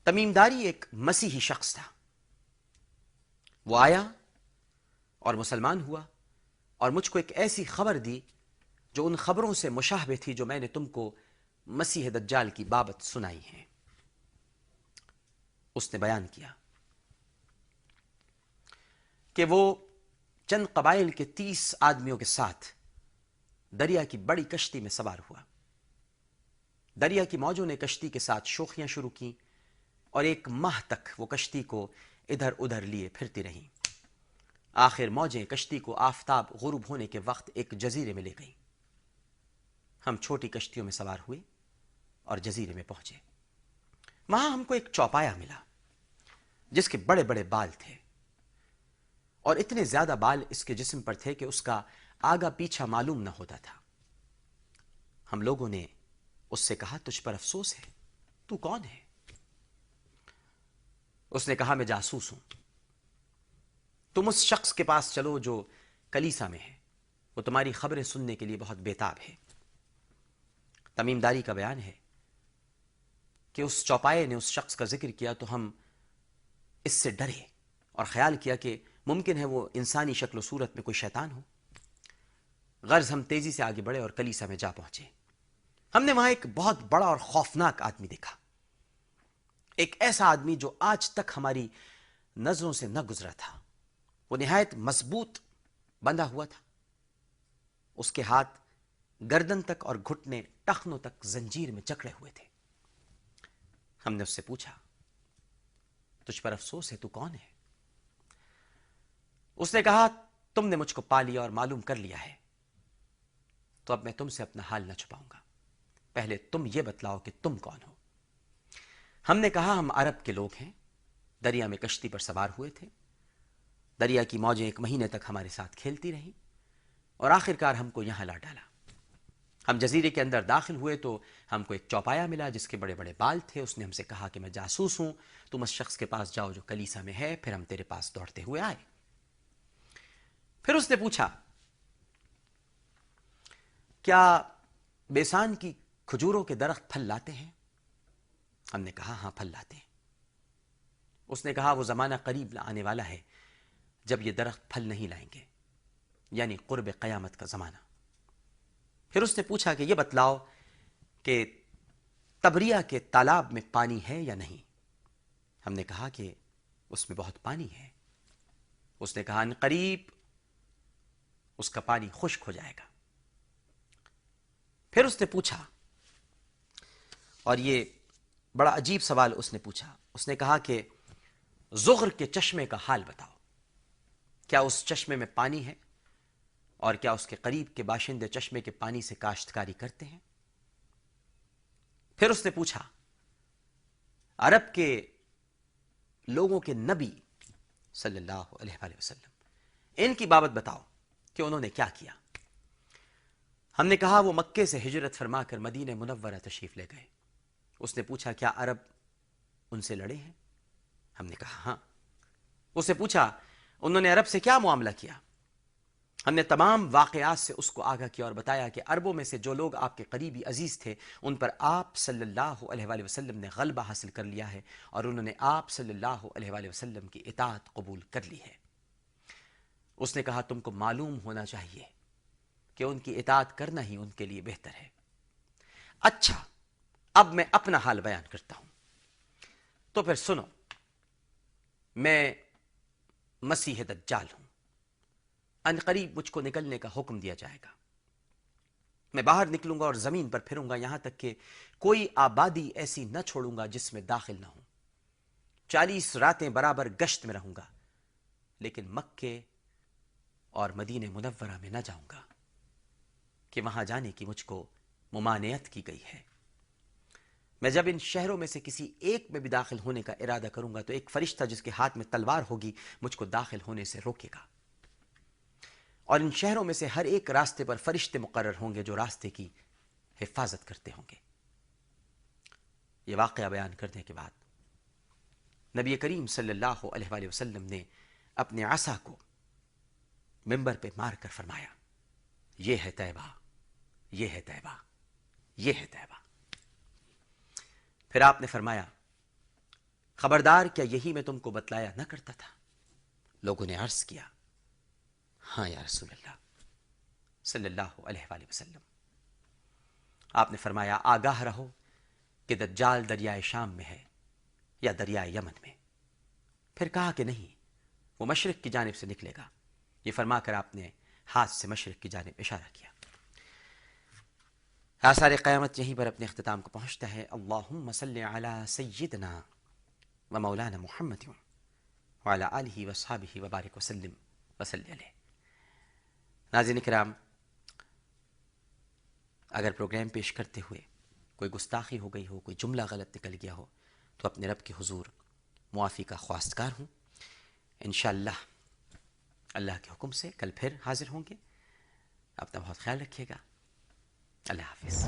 تمیم داری ایک مسیحی شخص تھا. وہ آیا اور مسلمان ہوا اور مجھ کو ایک ایسی خبر دی جو ان خبروں سے مشابہ تھی جو میں نے تم کو مسیح دجال کی بابت سنائی ہیں. اس نے بیان کیا کہ وہ چند قبائل کے 30 آدمیوں کے ساتھ دریا کی بڑی کشتی میں سوار ہوا. دریا کی موجوں نے کشتی کے ساتھ شوخیاں شروع کی اور 1 ماہ تک وہ کشتی کو ادھر ادھر لیے پھرتی رہیں. آخر موجیں کشتی کو آفتاب غروب ہونے کے وقت ایک جزیرے میں لے گئیں. ہم چھوٹی کشتیوں میں سوار ہوئے اور جزیرے میں پہنچے. وہاں ہم کو ایک چوپایا ملا جس کے بڑے بڑے بال تھے اور اتنے زیادہ بال اس کے جسم پر تھے کہ اس کا آگا پیچھا معلوم نہ ہوتا تھا. ہم لوگوں نے اس سے کہا تجھ پر افسوس ہے، تو کون ہے؟ اس نے کہا میں جاسوس ہوں. تم اس شخص کے پاس چلو جو کلیسا میں ہے، وہ تمہاری خبریں سننے کے لیے بہت بیتاب ہے. تمیم داری کا بیان ہے کہ اس چوپائے نے اس شخص کا ذکر کیا تو ہم اس سے ڈرے اور خیال کیا کہ ممکن ہے وہ انسانی شکل و صورت میں کوئی شیطان ہو. غرض ہم تیزی سے آگے بڑھے اور کلیسا میں جا پہنچے. ہم نے وہاں ایک بہت بڑا اور خوفناک آدمی دیکھا. ایک ایسا آدمی جو آج تک ہماری نظروں سے نہ گزرا تھا. وہ نہایت مضبوط بندھا ہوا تھا. اس کے ہاتھ گردن تک اور گھٹنے ٹخنوں تک زنجیر میں جکڑے ہوئے تھے. ہم نے اس سے پوچھا تجھ پر افسوس ہے، تو کون ہے؟ اس نے کہا تم نے مجھ کو پا لیا اور معلوم کر لیا ہے تو اب میں تم سے اپنا حال نہ چھپاؤں گا. پہلے تم یہ بتلاؤ کہ تم کون ہو. ہم نے کہا ہم عرب کے لوگ ہیں، دریا میں کشتی پر سوار ہوئے تھے. دریا کی موجیں 1 مہینے تک ہمارے ساتھ کھیلتی رہیں اور آخرکار ہم کو یہاں لا ڈالا. ہم جزیرے کے اندر داخل ہوئے تو ہم کو ایک چوپایا ملا جس کے بڑے بڑے بال تھے. اس نے ہم سے کہا کہ میں جاسوس ہوں، تم اس شخص کے پاس جاؤ جو کلیسا میں ہے. پھر ہم تیرے پاس دوڑتے ہوئے آئے. پھر اس نے پوچھا کیا بیسان کی کھجوروں کے درخت پھل لاتے ہیں؟ ہم نے کہا ہاں پھل لاتے ہیں. اس نے کہا وہ زمانہ قریب آنے والا ہے جب یہ درخت پھل نہیں لائیں گے، یعنی قرب قیامت کا زمانہ. پھر اس نے پوچھا کہ یہ بتلاؤ کہ تبریہ کے تالاب میں پانی ہے یا نہیں؟ ہم نے کہا کہ اس میں بہت پانی ہے. اس نے کہا ان قریب اس کا پانی خشک ہو جائے گا. پھر اس نے پوچھا، اور یہ بڑا عجیب سوال اس نے پوچھا، اس نے کہا کہ زغر کے چشمے کا حال بتاؤ. کیا اس چشمے میں پانی ہے اور کیا اس کے قریب کے باشندے چشمے کے پانی سے کاشتکاری کرتے ہیں؟ پھر اس نے پوچھا عرب کے لوگوں کے نبی صلی اللہ علیہ وآلہ وسلم ان کی بابت بتاؤ کہ انہوں نے کیا کیا. ہم نے کہا وہ مکے سے ہجرت فرما کر مدینہ منورہ تشریف لے گئے. اس نے پوچھا کیا عرب ان سے لڑے ہیں؟ ہم نے کہا ہاں. اس نے پوچھا انہوں نے عرب سے کیا معاملہ کیا؟ ہم نے تمام واقعات سے اس کو آگاہ کیا اور بتایا کہ عربوں میں سے جو لوگ آپ کے قریبی عزیز تھے ان پر آپ صلی اللہ علیہ وآلہ وسلم نے غلبہ حاصل کر لیا ہے اور انہوں نے آپ صلی اللہ علیہ وآلہ وسلم کی اطاعت قبول کر لی ہے. اس نے کہا تم کو معلوم ہونا چاہیے کہ ان کی اطاعت کرنا ہی ان کے لیے بہتر ہے. اچھا اب میں اپنا حال بیان کرتا ہوں. تو پھر سنو، میں مسیح دجال ہوں. ان قریب مجھ کو نکلنے کا حکم دیا جائے گا. میں باہر نکلوں گا اور زمین پر پھروں گا یہاں تک کہ کوئی آبادی ایسی نہ چھوڑوں گا جس میں داخل نہ ہوں. 40 راتیں برابر گشت میں رہوں گا لیکن مکے اور مدینہ منورہ میں نہ جاؤں گا کہ وہاں جانے کی مجھ کو ممانعت کی گئی ہے. میں جب ان شہروں میں سے کسی ایک میں بھی داخل ہونے کا ارادہ کروں گا تو ایک فرشتہ جس کے ہاتھ میں تلوار ہوگی مجھ کو داخل ہونے سے روکے گا. اور ان شہروں میں سے ہر ایک راستے پر فرشتے مقرر ہوں گے جو راستے کی حفاظت کرتے ہوں گے. یہ واقعہ بیان کرنے کے بعد نبی کریم صلی اللہ علیہ وآلہ وسلم نے اپنے عصا کو منبر پہ مار کر فرمایا یہ ہے طیبہ، یہ ہے طیبہ، یہ ہے طیبہ. پھر آپ نے فرمایا خبردار کیا یہی میں تم کو بتلایا نہ کرتا تھا؟ لوگوں نے عرض کیا ہاں یا رسول اللہ صلی اللہ علیہ وآلہ وسلم۔ آپ نے فرمایا آگاہ رہو کہ دجال دریائے شام میں ہے یا دریائے یمن میں۔ پھر کہا کہ نہیں، وہ مشرق کی جانب سے نکلے گا۔ یہ فرما کر آپ نے ہاتھ سے مشرق کی جانب اشارہ کیا۔ آثار قیامت یہیں پر اپنے اختتام کو پہنچتا ہے۔ اللہم صلی علی سیدنا و مولانا محمد وعلی آلہ وصحابہ وبارک وسلم وصلی علیہ۔ ناظرین کرام، اگر پروگرام پیش کرتے ہوئے کوئی گستاخی ہو گئی ہو، کوئی جملہ غلط نکل گیا ہو، تو اپنے رب کے حضور معافی کا خواستگار ہوں۔ انشاءاللہ اللہ کے حکم سے کل پھر حاضر ہوں گے۔ اپنا بہت خیال رکھیے گا۔ اللہ حافظ۔